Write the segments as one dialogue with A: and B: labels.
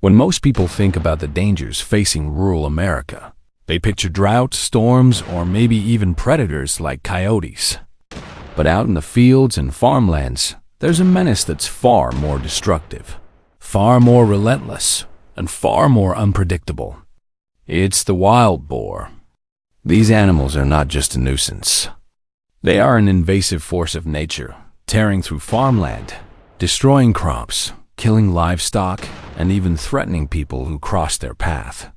A: When most people think about the dangers facing rural America, they picture drought, storms, or maybe even predators like coyotes. But out in the fields and farmlands, there's a menace that's far more destructive, far more relentless, and far more unpredictable. It's the wild boar. These animals are not just a nuisance. They are an invasive force of nature, tearing through farmland, destroying crops, killing livestock, and even threatening people who cross their path.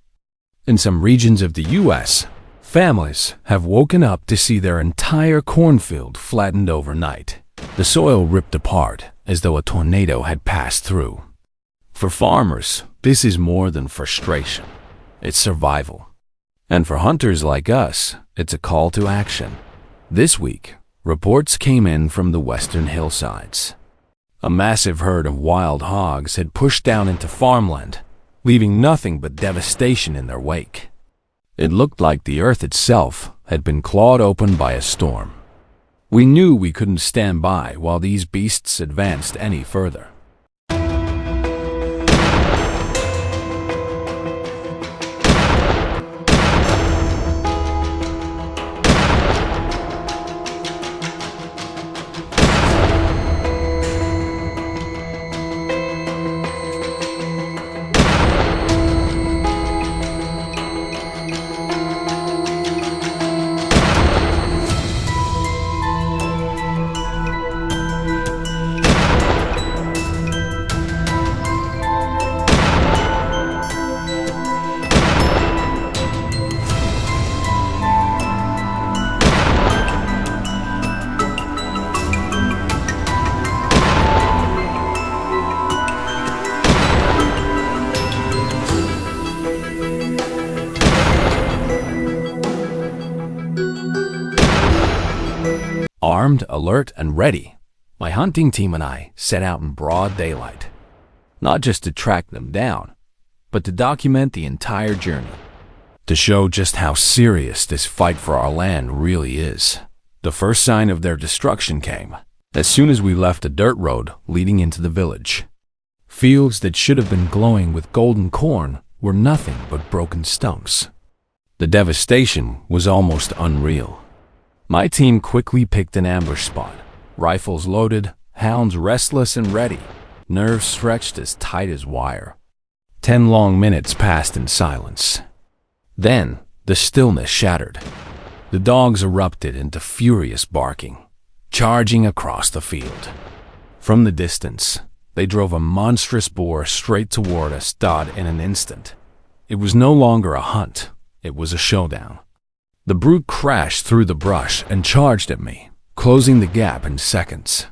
A: In some regions of the U.S., families have woken up to see their entire cornfield flattened overnight, the soil ripped apart as though a tornado had passed through. For farmers, this is more than frustration. It's survival. And for hunters like us, it's a call to action. This week, reports came in from the western hillsides. A massive herd of wild hogs had pushed down into farmland, leaving nothing but devastation in their wake. It looked like the earth itself had been clawed open by a storm. We knew we couldn't stand by while these beasts advanced any further. Armed, alert, and ready, my hunting team and I set out in broad daylight, not just to track them down, but to document the entire journey, to show just how serious this fight for our land really is. The first sign of their destruction came as soon as we left a dirt road leading into the village. Fields that should have been glowing with golden corn were nothing but broken stumps. The devastation was almost unreal. My team quickly picked an ambush spot, rifles loaded, hounds restless and ready, nerves stretched as tight as wire. 10 long minutes passed in silence. Then, the stillness shattered. The dogs erupted into furious barking, charging across the field. From the distance, they drove a monstrous boar straight toward us, in an instant. It was no longer a hunt, it was a showdown. The brute crashed through the brush and charged at me, closing the gap in seconds.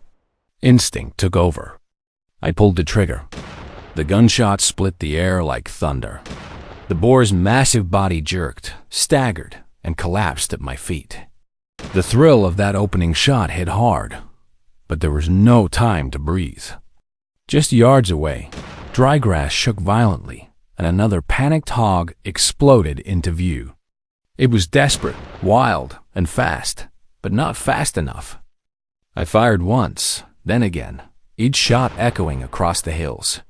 A: Instinct took over. I pulled the trigger. The gunshot split the air like thunder. The boar's massive body jerked, staggered, and collapsed at my feet. The thrill of that opening shot hit hard, but there was no time to breathe. Just yards away, dry grass shook violently, and another panicked hog exploded into view. It was desperate, wild, and fast, but not fast enough. I fired once, then again, each shot echoing across the hills.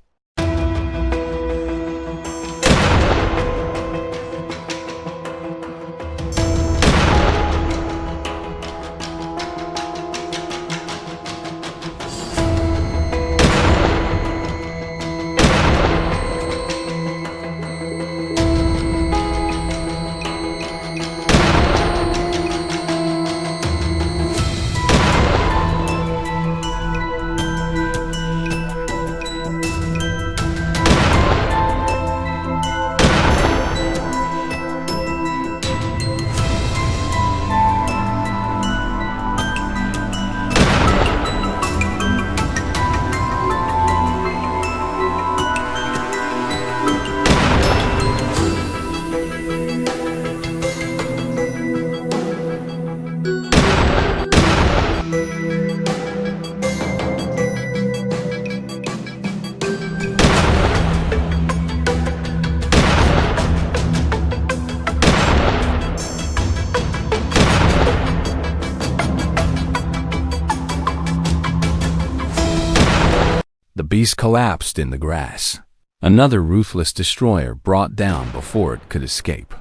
A: The beast collapsed in the grass, Another ruthless destroyer brought down before it could escape.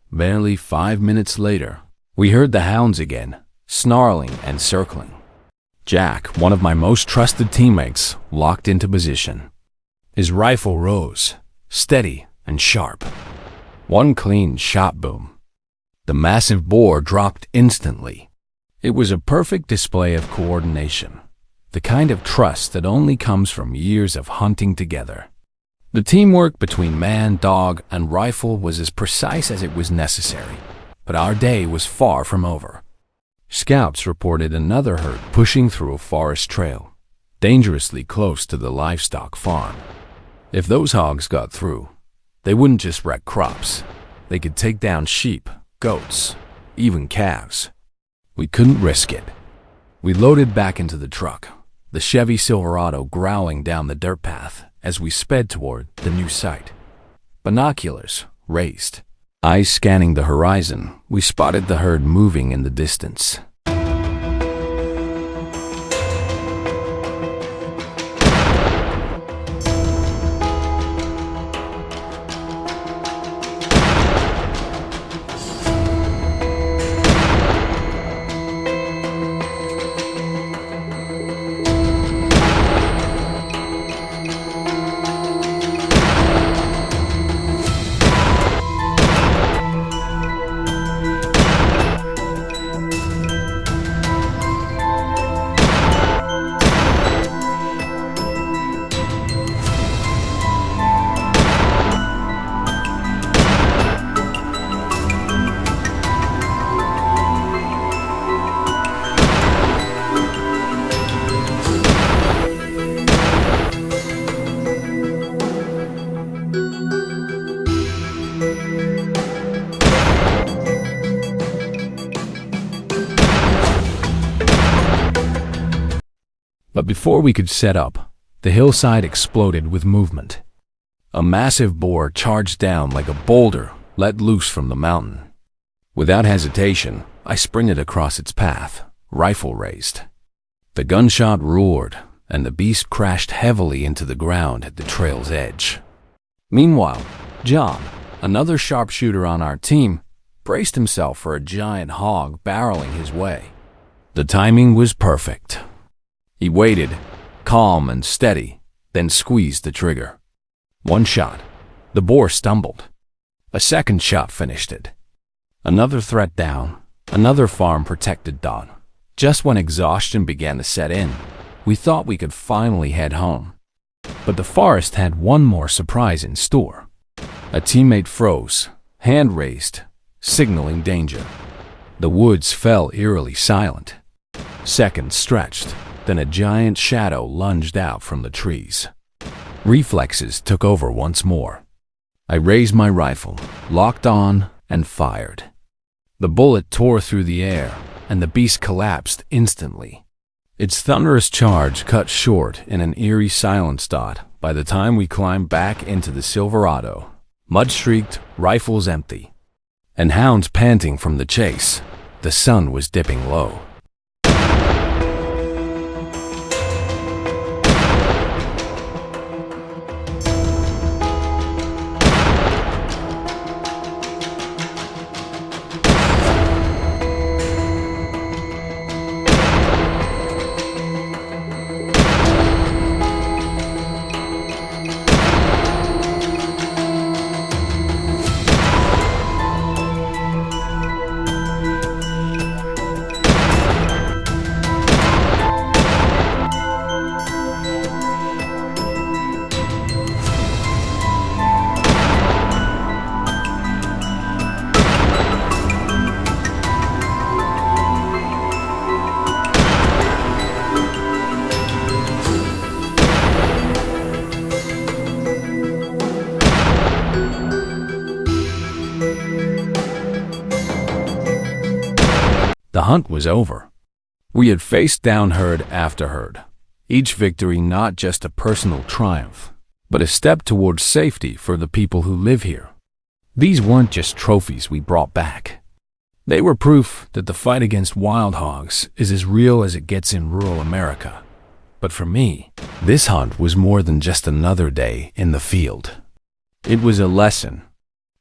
A: Barely 5 minutes later, we heard the hounds again, snarling and circling. Jack, one of my most trusted teammates, locked into position. His rifle rose, steady and sharp. One clean shot boom. The massive boar dropped instantly. It was a perfect display of coordination, the kind of trust that only comes from years of hunting together. The teamwork between man, dog, and rifle was as precise as it was necessary, but our day was far from over. Scouts reported another herd pushing through a forest trail, dangerously close to the livestock farm. If those hogs got through, they wouldn't just wreck crops. They could take down sheep, goats, even calves. We couldn't risk it. We loaded back into the truck, the Chevy Silverado growling down the dirt path as we sped toward the new site. Binoculars raised. Eyes scanning the horizon, we spotted the herd moving in the distance. But before we could set up, the hillside exploded with movement. A massive boar charged down like a boulder let loose from the mountain. Without hesitation, I sprinted across its path, rifle raised. The gunshot roared, and the beast crashed heavily into the ground at the trail's edge. Meanwhile, John, another sharpshooter on our team, braced himself for a giant hog barreling his way. The timing was perfect. He waited, calm and steady, then squeezed the trigger. One shot. The boar stumbled. A second shot finished it. Another threat down, another farm protected dot. Just when exhaustion began to set in, we thought we could finally head home. But the forest had one more surprise in store. A teammate froze, hand raised, signaling danger. The woods fell eerily silent. Seconds stretched. Then a giant shadow lunged out from the trees. Reflexes took over once more. I raised my rifle, locked on, and fired. The bullet tore through the air, and the beast collapsed instantly. Its thunderous charge cut short in an eerie silence dot by the time we climbed back into the Silverado, mud-streaked, rifles empty, and hounds panting from the chase. The sun was dipping low. The hunt was over. We had faced down herd after herd, each victory not just a personal triumph, but a step towards safety for the people who live here. These weren't just trophies we brought back. They were proof that the fight against wild hogs is as real as it gets in rural America. But for me, this hunt was more than just another day in the field. It was a lesson.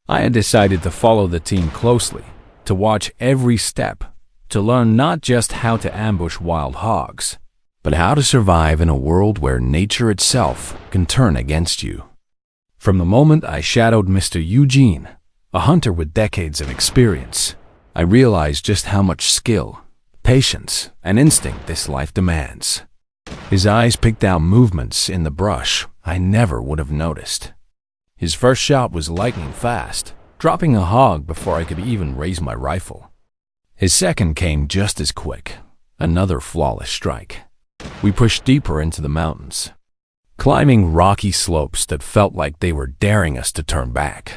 A: I had decided to follow the team closely, to watch every step, to learn not just how to ambush wild hogs, but how to survive in a world where nature itself can turn against you. From the moment I shadowed Mr. Eugene, a hunter with decades of experience, I realized just how much skill, patience, and instinct this life demands. His eyes picked out movements in the brush I never would have noticed. His first shot was lightning fast, dropping a hog before I could even raise my rifle. His second came just as quick, another flawless strike. We pushed deeper into the mountains, climbing rocky slopes that felt like they were daring us to turn back.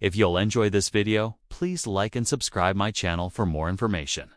B: If you'll enjoy this video, please like and subscribe my channel for more information.